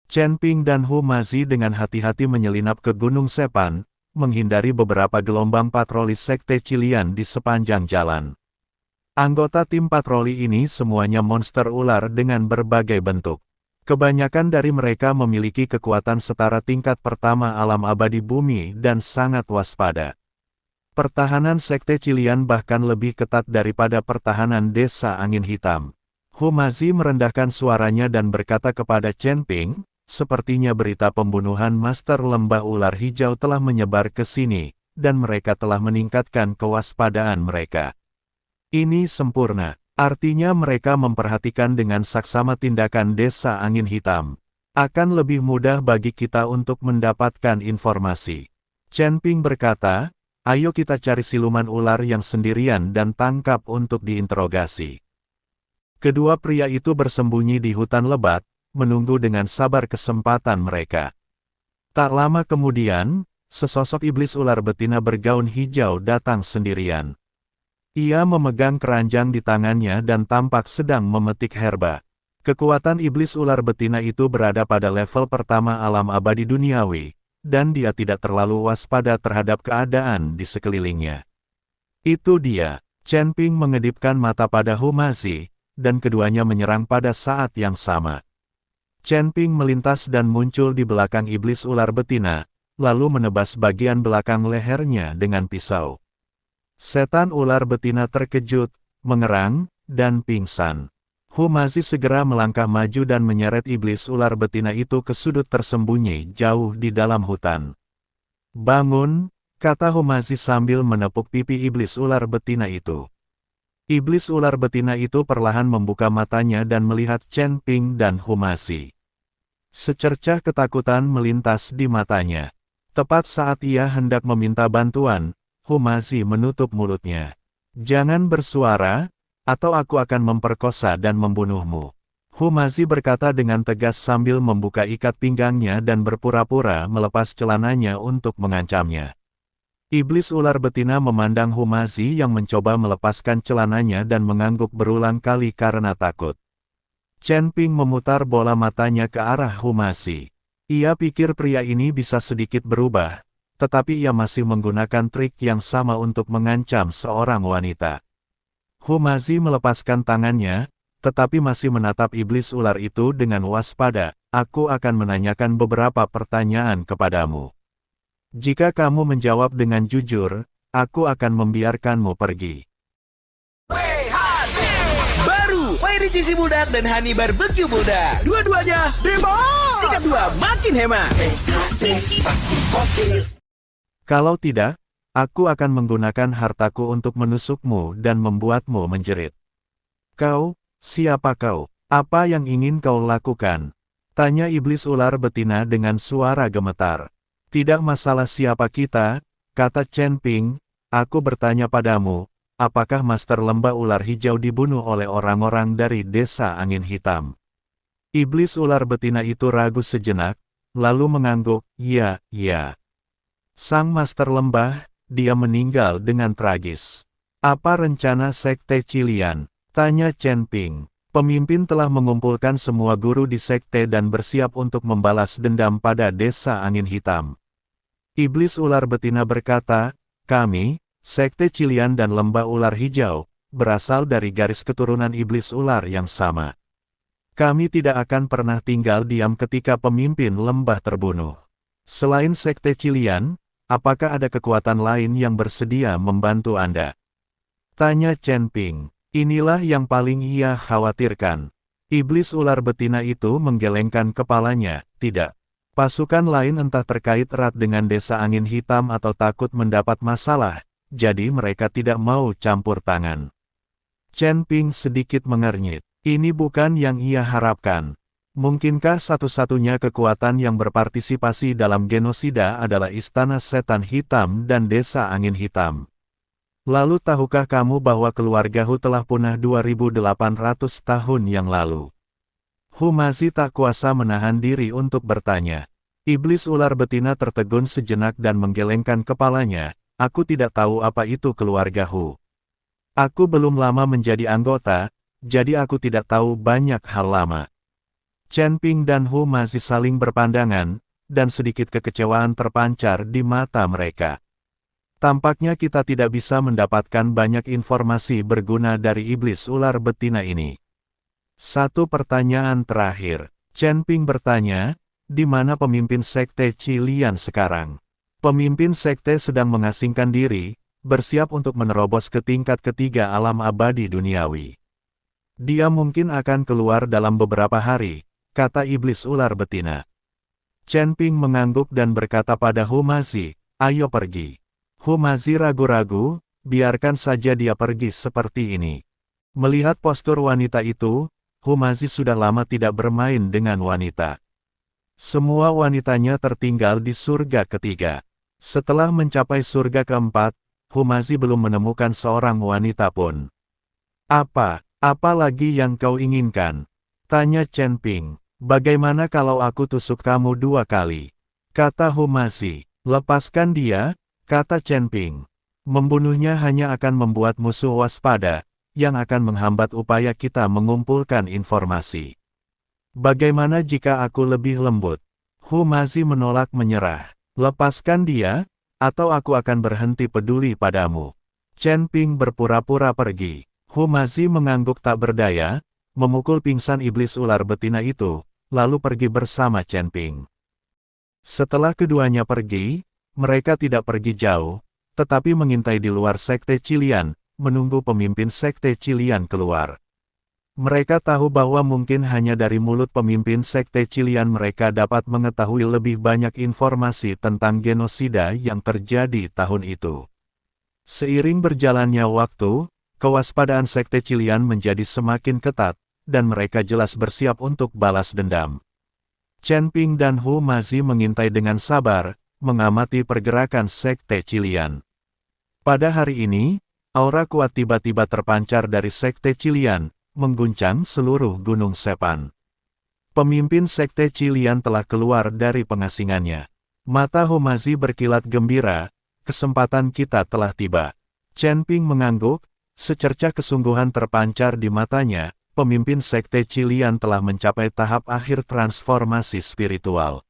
Chen Ping dan Hu Mazi dengan hati-hati menyelinap ke Gunung Sepan, menghindari beberapa gelombang patroli sekte Qilian di sepanjang jalan. Anggota tim patroli ini semuanya monster ular dengan berbagai bentuk. Kebanyakan dari mereka memiliki kekuatan setara tingkat pertama alam abadi bumi dan sangat waspada. Pertahanan sekte Qilian bahkan lebih ketat daripada pertahanan desa angin hitam. Humazi merendahkan suaranya dan berkata kepada Chen Ping, sepertinya berita pembunuhan Master Lembah Ular Hijau telah menyebar ke sini, dan mereka telah meningkatkan kewaspadaan mereka. Ini sempurna, artinya mereka memperhatikan dengan saksama tindakan desa angin hitam. Akan lebih mudah bagi kita untuk mendapatkan informasi. Chen Ping berkata, ayo kita cari siluman ular yang sendirian dan tangkap untuk diinterogasi. Kedua pria itu bersembunyi di hutan lebat, menunggu dengan sabar kesempatan mereka. Tak lama kemudian, sesosok iblis ular betina bergaun hijau datang sendirian. Ia memegang keranjang di tangannya dan tampak sedang memetik herba. Kekuatan iblis ular betina itu berada pada level pertama alam abadi duniawi, dan dia tidak terlalu waspada terhadap keadaan di sekelilingnya. Itu dia. Chen Ping mengedipkan mata pada Humazi, dan keduanya menyerang pada saat yang sama. Chen Ping melintas dan muncul di belakang iblis ular betina, lalu menebas bagian belakang lehernya dengan pisau. Setan ular betina terkejut, mengerang, dan pingsan. Humazi segera melangkah maju dan menyeret iblis ular betina itu ke sudut tersembunyi jauh di dalam hutan. Bangun, kata Humazi sambil menepuk pipi iblis ular betina itu. Iblis ular betina itu perlahan membuka matanya dan melihat Chen Ping dan Humazi. Secercah ketakutan melintas di matanya. Tepat saat ia hendak meminta bantuan, Humazi menutup mulutnya. Jangan bersuara, atau aku akan memperkosa dan membunuhmu. Humazi berkata dengan tegas sambil membuka ikat pinggangnya dan berpura-pura melepas celananya untuk mengancamnya. Iblis ular betina memandang Humazi yang mencoba melepaskan celananya dan mengangguk berulang kali karena takut. Chen Ping memutar bola matanya ke arah Humazi. Ia pikir pria ini bisa sedikit berubah, tetapi ia masih menggunakan trik yang sama untuk mengancam seorang wanita. Humazi melepaskan tangannya, tetapi masih menatap iblis ular itu dengan waspada. Aku akan menanyakan beberapa pertanyaan kepadamu. Jika kamu menjawab dengan jujur, aku akan membiarkanmu pergi. Baru Fairy Cheesy Bulldog dan Honey Barbecue Bulldog. Dua-duanya bebas. Sikat dua makin hemat. Kalau tidak, aku akan menggunakan hartaku untuk menusukmu dan membuatmu menjerit. Kau, siapa kau? Apa yang ingin kau lakukan? Tanya iblis ular betina dengan suara gemetar. Tidak masalah siapa kita, kata Chen Ping, aku bertanya padamu, apakah Master Lembah Ular Hijau dibunuh oleh orang-orang dari Desa Angin Hitam? Iblis ular betina itu ragu sejenak, lalu mengangguk, ya. Sang Master Lembah, dia meninggal dengan tragis. Apa rencana Sekte Qilian? Tanya Chen Ping. Pemimpin telah mengumpulkan semua guru di sekte dan bersiap untuk membalas dendam pada Desa Angin Hitam. Iblis ular betina berkata, kami, Sekte Qilian dan Lembah Ular Hijau, berasal dari garis keturunan iblis ular yang sama. Kami tidak akan pernah tinggal diam ketika pemimpin lembah terbunuh. Selain Sekte Qilian, apakah ada kekuatan lain yang bersedia membantu Anda? Tanya Chen Ping. Inilah yang paling ia khawatirkan. Iblis ular betina itu menggelengkan kepalanya, tidak. Pasukan lain entah terkait erat dengan Desa Angin Hitam atau takut mendapat masalah, jadi mereka tidak mau campur tangan. Chen Ping sedikit mengernyit. Ini bukan yang ia harapkan. Mungkinkah satu-satunya kekuatan yang berpartisipasi dalam genosida adalah Istana Setan Hitam dan Desa Angin Hitam? Lalu tahukah kamu bahwa keluarga Hu telah punah 2800 tahun yang lalu? Hu masih tak kuasa menahan diri untuk bertanya. Iblis ular betina tertegun sejenak dan menggelengkan kepalanya, aku tidak tahu apa itu keluarga Hu. Aku belum lama menjadi anggota, jadi aku tidak tahu banyak hal lama. Chen Ping dan Hu masih saling berpandangan, dan sedikit kekecewaan terpancar di mata mereka. Tampaknya kita tidak bisa mendapatkan banyak informasi berguna dari iblis ular betina ini. Satu pertanyaan terakhir. Chen Ping bertanya, di mana pemimpin Sekte Qilian sekarang? Pemimpin Sekte sedang mengasingkan diri, bersiap untuk menerobos ke tingkat ketiga alam abadi duniawi. Dia mungkin akan keluar dalam beberapa hari, kata iblis ular betina. Chen Ping mengangguk dan berkata pada Hu Mazi, ayo pergi. Hu Mazi ragu-ragu, biarkan saja dia pergi seperti ini. Melihat postur wanita itu, Hu Mazi sudah lama tidak bermain dengan wanita. Semua wanitanya tertinggal di surga ketiga. Setelah mencapai surga keempat, Hu Mazi belum menemukan seorang wanita pun. Apa lagi yang kau inginkan? Tanya Chen Ping. Bagaimana kalau aku tusuk kamu 2 kali? Kata Hu Mazi. Lepaskan dia, kata Chen Ping. Membunuhnya hanya akan membuat musuh waspada, yang akan menghambat upaya kita mengumpulkan informasi. Bagaimana jika aku lebih lembut? Hu Mazi menolak menyerah. Lepaskan dia, atau aku akan berhenti peduli padamu. Chen Ping berpura-pura pergi. Hu Mazi mengangguk tak berdaya, memukul pingsan iblis ular betina itu, lalu pergi bersama Chen Ping. Setelah keduanya pergi, mereka tidak pergi jauh, tetapi mengintai di luar Sekte Qilian, menunggu pemimpin Sekte Qilian keluar. Mereka tahu bahwa mungkin hanya dari mulut pemimpin Sekte Qilian mereka dapat mengetahui lebih banyak informasi tentang genosida yang terjadi tahun itu. Seiring berjalannya waktu, kewaspadaan Sekte Qilian menjadi semakin ketat, dan mereka jelas bersiap untuk balas dendam. Chen Ping dan Hu Mazi mengintai dengan sabar, mengamati pergerakan Sekte Qilian. Pada hari ini, aura kuat tiba-tiba terpancar dari Sekte Qilian, mengguncang seluruh Gunung Sepan. Pemimpin Sekte Qilian telah keluar dari pengasingannya. Mata Hu Mazi berkilat gembira, kesempatan kita telah tiba. Chen Ping mengangguk, secercah kesungguhan terpancar di matanya, pemimpin Sekte Qilian telah mencapai tahap akhir transformasi spiritual.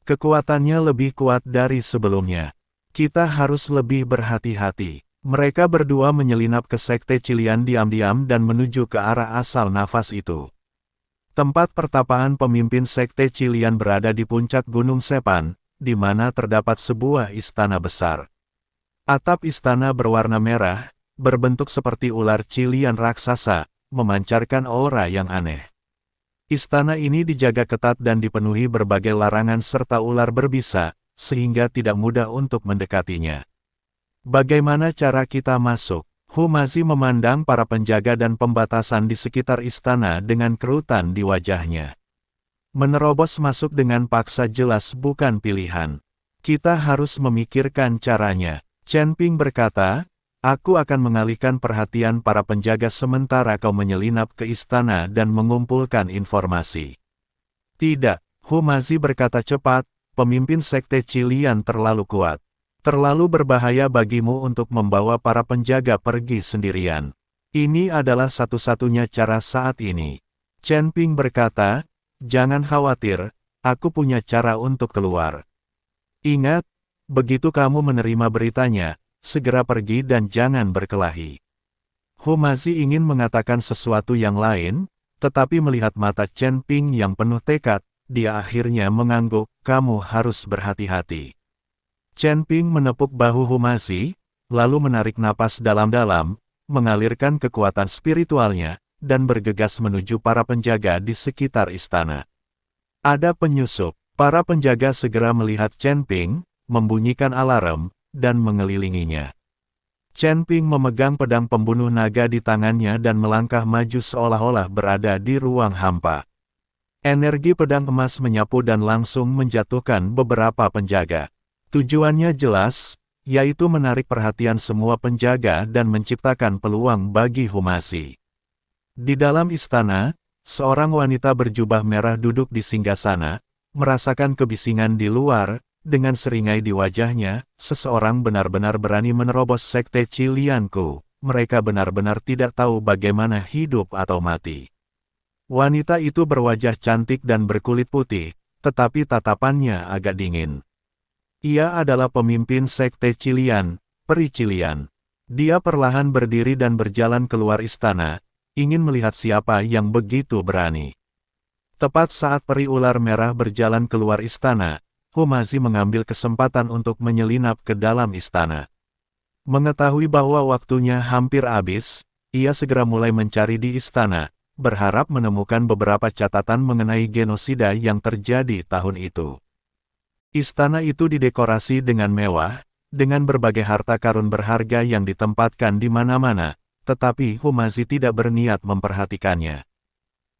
Kekuatannya lebih kuat dari sebelumnya. Kita harus lebih berhati-hati. Mereka berdua menyelinap ke Sekte Qilian diam-diam dan menuju ke arah asal nafas itu. Tempat pertapaan pemimpin Sekte Qilian berada di puncak Gunung Sepan, di mana terdapat sebuah istana besar. Atap istana berwarna merah, berbentuk seperti ular Qilian raksasa, memancarkan aura yang aneh. Istana ini dijaga ketat dan dipenuhi berbagai larangan serta ular berbisa, sehingga tidak mudah untuk mendekatinya. Bagaimana cara kita masuk? Humazi memandang para penjaga dan pembatasan di sekitar istana dengan kerutan di wajahnya. Menerobos masuk dengan paksa jelas bukan pilihan. Kita harus memikirkan caranya. Chen Ping berkata, aku akan mengalihkan perhatian para penjaga sementara kau menyelinap ke istana dan mengumpulkan informasi. Tidak, Humazi berkata cepat, pemimpin sekte Qilian terlalu kuat. Terlalu berbahaya bagimu untuk membawa para penjaga pergi sendirian. Ini adalah satu-satunya cara saat ini. Chen Ping berkata, jangan khawatir, aku punya cara untuk keluar. Ingat, begitu kamu menerima beritanya, segera pergi dan jangan berkelahi. Humazi ingin mengatakan sesuatu yang lain, tetapi melihat mata Chen Ping yang penuh tekad, dia akhirnya mengangguk, kamu harus berhati-hati. Chen Ping menepuk bahu Humazi, lalu menarik napas dalam-dalam, mengalirkan kekuatan spiritualnya, dan bergegas menuju para penjaga di sekitar istana. Ada penyusup, para penjaga segera melihat Chen Ping, membunyikan alarm, dan mengelilinginya. Chen Ping memegang pedang pembunuh naga di tangannya dan melangkah maju seolah-olah berada di ruang hampa. Energi pedang emas menyapu dan langsung menjatuhkan beberapa penjaga. Tujuannya jelas, yaitu menarik perhatian semua penjaga dan menciptakan peluang bagi Humazi. Di dalam istana, seorang wanita berjubah merah duduk di singgasana, merasakan kebisingan di luar, dengan seringai di wajahnya, seseorang benar-benar berani menerobos sekte Qilianku, mereka benar-benar tidak tahu bagaimana hidup atau mati. Wanita itu berwajah cantik dan berkulit putih, tetapi tatapannya agak dingin. Ia adalah pemimpin sekte Qilian, Peri Qilian. Dia perlahan berdiri dan berjalan keluar istana, ingin melihat siapa yang begitu berani. Tepat saat peri ular merah berjalan keluar istana, Humazi mengambil kesempatan untuk menyelinap ke dalam istana. Mengetahui bahwa waktunya hampir habis, ia segera mulai mencari di istana, berharap menemukan beberapa catatan mengenai genosida yang terjadi tahun itu. Istana itu didekorasi dengan mewah, dengan berbagai harta karun berharga yang ditempatkan di mana-mana, tetapi Humazi tidak berniat memperhatikannya.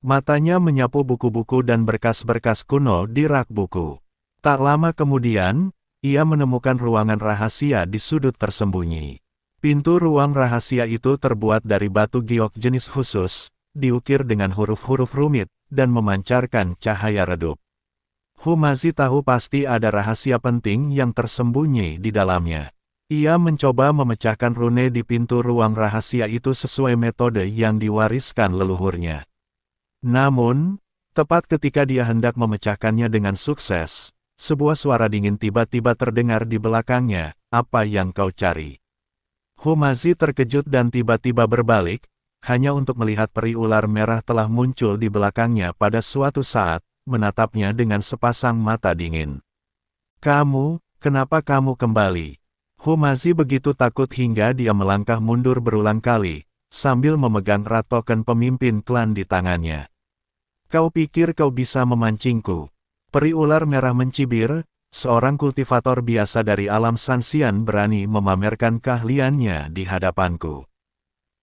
Matanya menyapu buku-buku dan berkas-berkas kuno di rak buku. Tak lama kemudian, ia menemukan ruangan rahasia di sudut tersembunyi. Pintu ruang rahasia itu terbuat dari batu giok jenis khusus, diukir dengan huruf-huruf rumit, dan memancarkan cahaya redup. Humazi tahu pasti ada rahasia penting yang tersembunyi di dalamnya. Ia mencoba memecahkan rune di pintu ruang rahasia itu sesuai metode yang diwariskan leluhurnya. Namun, tepat ketika dia hendak memecahkannya dengan sukses, sebuah suara dingin tiba-tiba terdengar di belakangnya, apa yang kau cari? Humazi terkejut dan tiba-tiba berbalik, hanya untuk melihat peri ular merah telah muncul di belakangnya pada suatu saat, menatapnya dengan sepasang mata dingin. Kamu, kenapa kamu kembali? Humazi begitu takut hingga dia melangkah mundur berulang kali, sambil memegang erat token pemimpin klan di tangannya. Kau pikir kau bisa memancingku? Peri ular merah mencibir, seorang kultivator biasa dari alam Sanxian berani memamerkan keahliannya di hadapanku.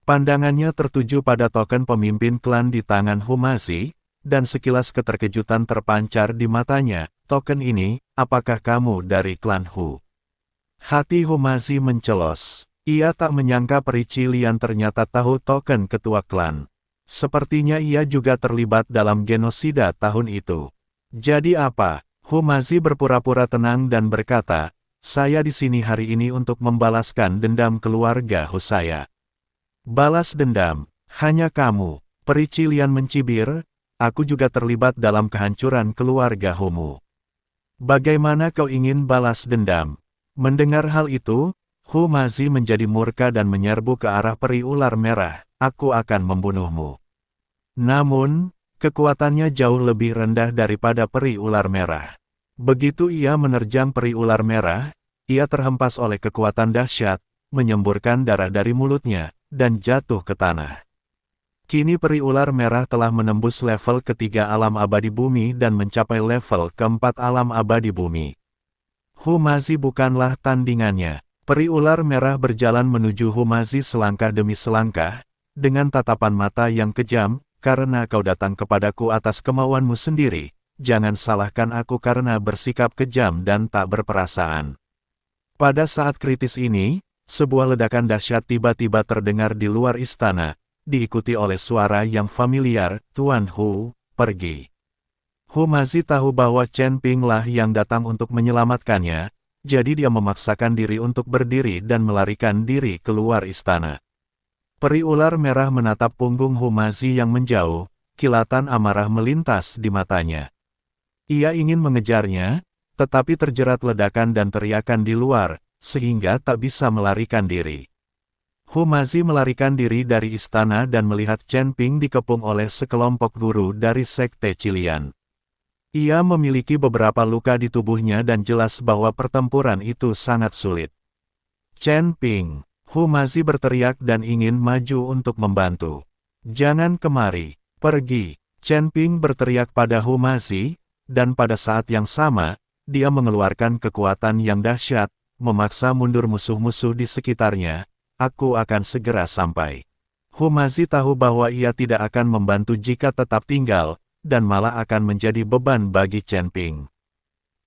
Pandangannya tertuju pada token pemimpin klan di tangan Humazi, dan sekilas keterkejutan terpancar di matanya, token ini, apakah kamu dari klan Hu? Hati Humazi mencelos. Ia tak menyangka Peri Qilian ternyata tahu token ketua klan. Sepertinya ia juga terlibat dalam genosida tahun itu. Jadi apa? Humazi berpura-pura tenang dan berkata, saya di sini hari ini untuk membalaskan dendam keluarga Hu saya. Balas dendam, hanya kamu. Peri Qilian mencibir, aku juga terlibat dalam kehancuran keluarga Humu. Bagaimana kau ingin balas dendam? Mendengar hal itu, Humazi menjadi murka dan menyerbu ke arah peri ular merah, aku akan membunuhmu. Namun, kekuatannya jauh lebih rendah daripada peri ular merah. Begitu ia menerjang peri ular merah, ia terhempas oleh kekuatan dahsyat, menyemburkan darah dari mulutnya, dan jatuh ke tanah. Kini peri ular merah telah menembus level ketiga alam abadi bumi dan mencapai level keempat alam abadi bumi. Humazi bukanlah tandingannya. Peri ular merah berjalan menuju Humazi selangkah demi selangkah, dengan tatapan mata yang kejam, karena kau datang kepadaku atas kemauanmu sendiri, jangan salahkan aku karena bersikap kejam dan tak berperasaan. Pada saat kritis ini, sebuah ledakan dahsyat tiba-tiba terdengar di luar istana, diikuti oleh suara yang familiar, Tuan Hu, pergi. Humazi tahu bahwa Chen Ping lah yang datang untuk menyelamatkannya, jadi dia memaksakan diri untuk berdiri dan melarikan diri keluar istana. Peri ular merah menatap punggung Humazi yang menjauh, kilatan amarah melintas di matanya. Ia ingin mengejarnya, tetapi terjerat ledakan dan teriakan di luar, sehingga tak bisa melarikan diri. Humazi melarikan diri dari istana dan melihat Chen Ping dikepung oleh sekelompok guru dari Sekte Qilian. Ia memiliki beberapa luka di tubuhnya dan jelas bahwa pertempuran itu sangat sulit. Chen Ping, Humazi berteriak dan ingin maju untuk membantu. Jangan kemari, pergi. Chen Ping berteriak pada Humazi, dan pada saat yang sama, dia mengeluarkan kekuatan yang dahsyat, memaksa mundur musuh-musuh di sekitarnya. Aku akan segera sampai. Humazi tahu bahwa ia tidak akan membantu jika tetap tinggal, dan malah akan menjadi beban bagi Chen Ping.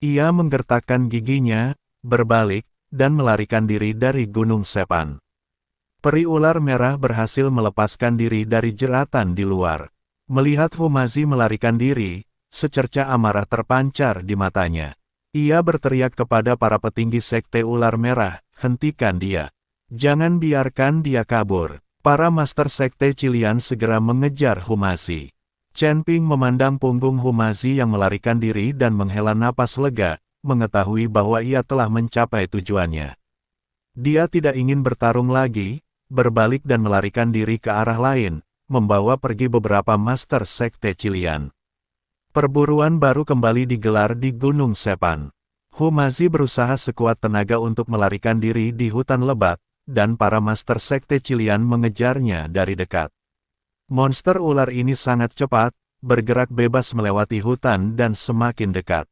Ia menggertakkan giginya, berbalik, dan melarikan diri dari Gunung Sepan. Peri ular merah berhasil melepaskan diri dari jeratan di luar. Melihat Humazi melarikan diri, secerca amarah terpancar di matanya. Ia berteriak kepada para petinggi Sekte Ular Merah, hentikan dia. Jangan biarkan dia kabur. Para master Sekte Qilian segera mengejar Humazi. Chen Ping memandang punggung Humazi yang melarikan diri dan menghela napas lega, mengetahui bahwa ia telah mencapai tujuannya. Dia tidak ingin bertarung lagi, berbalik dan melarikan diri ke arah lain, membawa pergi beberapa master Sekte Qilian. Perburuan baru kembali digelar di Gunung Sepan. Humazi berusaha sekuat tenaga untuk melarikan diri di hutan lebat, dan para master Sekte Qilian mengejarnya dari dekat. Monster ular ini sangat cepat, bergerak bebas melewati hutan dan semakin dekat.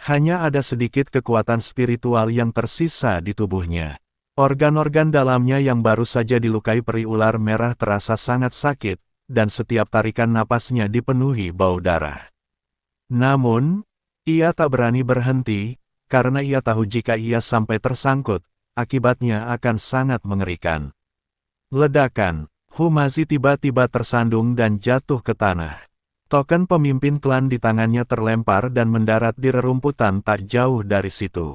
Hanya ada sedikit kekuatan spiritual yang tersisa di tubuhnya. Organ-organ dalamnya yang baru saja dilukai peri ular merah terasa sangat sakit, dan setiap tarikan napasnya dipenuhi bau darah. Namun, ia tak berani berhenti, karena ia tahu jika ia sampai tersangkut, akibatnya akan sangat mengerikan. Ledakan, Humazi tiba-tiba tersandung dan jatuh ke tanah. Token pemimpin klan di tangannya terlempar dan mendarat di rerumputan tak jauh dari situ.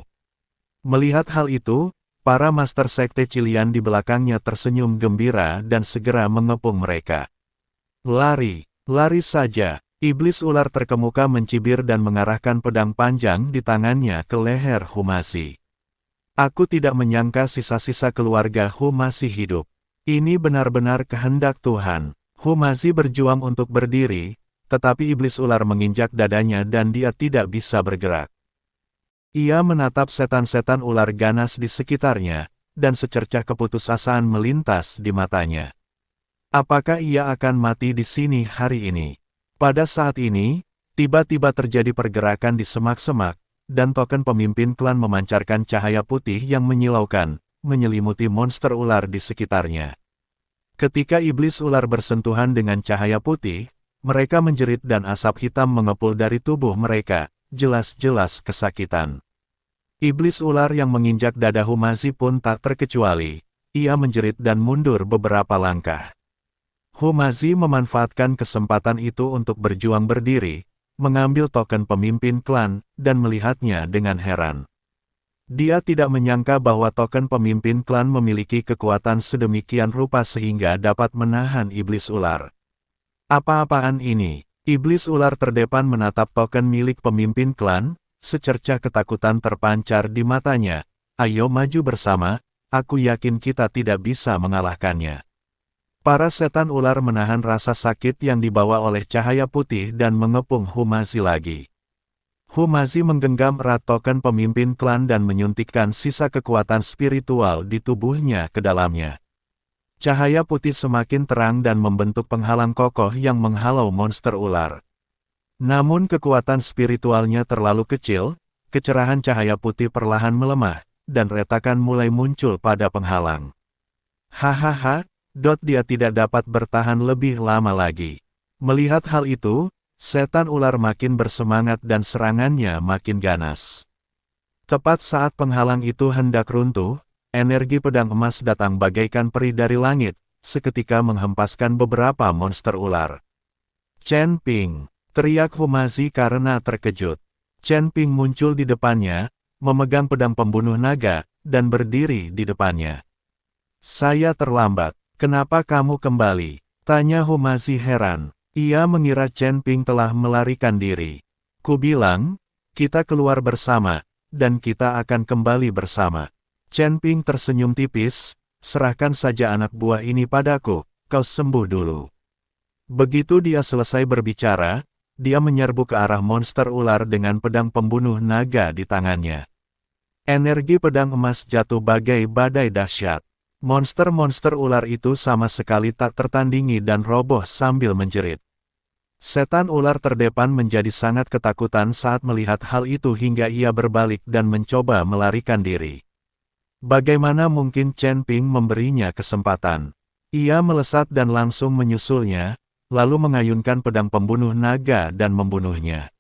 Melihat hal itu, para master Sekte Qilian di belakangnya tersenyum gembira dan segera mengepung mereka. Lari, lari saja. Iblis ular terkemuka mencibir dan mengarahkan pedang panjang di tangannya ke leher Humazi. Aku tidak menyangka sisa-sisa keluarga Humazi hidup. Ini benar-benar kehendak Tuhan. Humazi berjuang untuk berdiri, tetapi iblis ular menginjak dadanya dan dia tidak bisa bergerak. Ia menatap setan-setan ular ganas di sekitarnya, dan secercah keputusasaan melintas di matanya. Apakah ia akan mati di sini hari ini? Pada saat ini, tiba-tiba terjadi pergerakan di semak-semak, dan token pemimpin klan memancarkan cahaya putih yang menyilaukan, menyelimuti monster ular di sekitarnya. Ketika iblis ular bersentuhan dengan cahaya putih, mereka menjerit dan asap hitam mengepul dari tubuh mereka, jelas-jelas kesakitan. Iblis ular yang menginjak dada Humazi pun tak terkecuali, ia menjerit dan mundur beberapa langkah. Humazi memanfaatkan kesempatan itu untuk berjuang berdiri, mengambil token pemimpin klan, dan melihatnya dengan heran. Dia tidak menyangka bahwa token pemimpin klan memiliki kekuatan sedemikian rupa sehingga dapat menahan iblis ular. Apa-apaan ini? Iblis ular terdepan menatap token milik pemimpin klan, secercah ketakutan terpancar di matanya. Ayo maju bersama, aku yakin kita tidak bisa mengalahkannya. Para setan ular menahan rasa sakit yang dibawa oleh cahaya putih dan mengepung Humazi lagi. Humazi menggenggam erat token pemimpin klan dan menyuntikkan sisa kekuatan spiritual di tubuhnya ke dalamnya. Cahaya putih semakin terang dan membentuk penghalang kokoh yang menghalau monster ular. Namun kekuatan spiritualnya terlalu kecil, kecerahan cahaya putih perlahan melemah, dan retakan mulai muncul pada penghalang. Hahaha, dia tidak dapat bertahan lebih lama lagi. Melihat hal itu, setan ular makin bersemangat dan serangannya makin ganas. Tepat saat penghalang itu hendak runtuh, energi pedang emas datang bagaikan peri dari langit, seketika menghempaskan beberapa monster ular. Chen Ping, teriak Humazi karena terkejut. Chen Ping muncul di depannya, memegang pedang pembunuh naga, dan berdiri di depannya. Saya terlambat, kenapa kamu kembali? Tanya Humazi heran. Ia mengira Chen Ping telah melarikan diri. Kubilang, kita keluar bersama, dan kita akan kembali bersama. Chen Ping tersenyum tipis, serahkan saja anak buah ini padaku, kau sembuh dulu. Begitu dia selesai berbicara, dia menyerbu ke arah monster ular dengan pedang pembunuh naga di tangannya. Energi pedang emas jatuh bagai badai dahsyat. Monster-monster ular itu sama sekali tak tertandingi dan roboh sambil menjerit. Setan ular terdepan menjadi sangat ketakutan saat melihat hal itu hingga ia berbalik dan mencoba melarikan diri. Bagaimana mungkin Chen Ping memberinya kesempatan? Ia melesat dan langsung menyusulnya, lalu mengayunkan pedang pembunuh naga dan membunuhnya.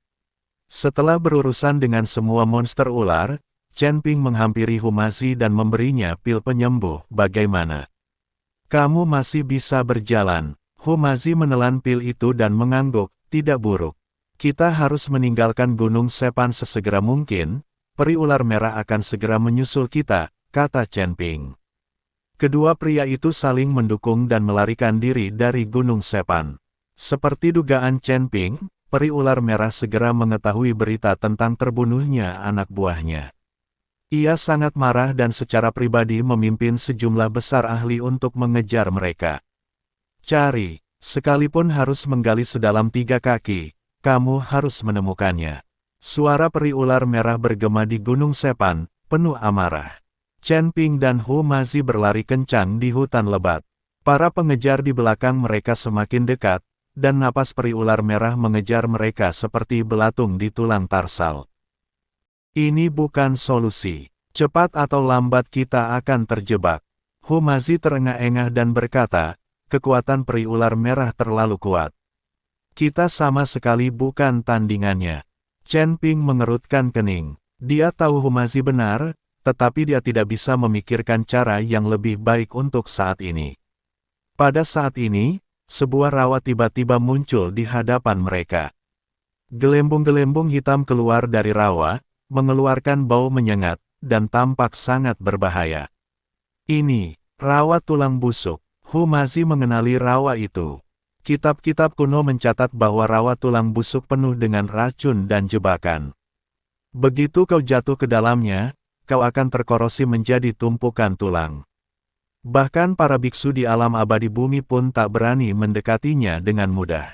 Setelah berurusan dengan semua monster ular, Chen Ping menghampiri Humazi dan memberinya pil penyembuh. Bagaimana? Kamu masih bisa berjalan. Humazi menelan pil itu dan mengangguk, tidak buruk. Kita harus meninggalkan Gunung Sepan sesegera mungkin, peri ular merah akan segera menyusul kita, kata Chen Ping. Kedua pria itu saling mendukung dan melarikan diri dari Gunung Sepan. Seperti dugaan Chen Ping, peri ular merah segera mengetahui berita tentang terbunuhnya anak buahnya. Ia sangat marah dan secara pribadi memimpin sejumlah besar ahli untuk mengejar mereka. Cari, sekalipun harus menggali sedalam 3 kaki, kamu harus menemukannya. Suara peri ular merah bergema di Gunung Sepan, penuh amarah. Chen Ping dan Humazi berlari kencang di hutan lebat. Para pengejar di belakang mereka semakin dekat, dan napas peri ular merah mengejar mereka seperti belatung di tulang tarsal. Ini bukan solusi. Cepat atau lambat kita akan terjebak. Humazi terengah-engah dan berkata, kekuatan peri ular merah terlalu kuat. Kita sama sekali bukan tandingannya. Chen Ping mengerutkan kening. Dia tahu Humazi benar, tetapi dia tidak bisa memikirkan cara yang lebih baik untuk saat ini. Pada saat ini, sebuah rawa tiba-tiba muncul di hadapan mereka. Gelembung-gelembung hitam keluar dari rawa, mengeluarkan bau menyengat, dan tampak sangat berbahaya. Ini, rawa tulang busuk. Humazi mengenali rawa itu. Kitab-kitab kuno mencatat bahwa rawa tulang busuk penuh dengan racun dan jebakan. Begitu kau jatuh ke dalamnya, kau akan terkorosi menjadi tumpukan tulang. Bahkan para biksu di alam abadi bumi pun tak berani mendekatinya dengan mudah.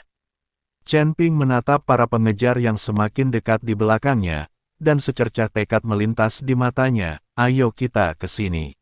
Chen Ping menatap para pengejar yang semakin dekat di belakangnya, dan secercah tekad melintas di matanya, ayo kita ke sini.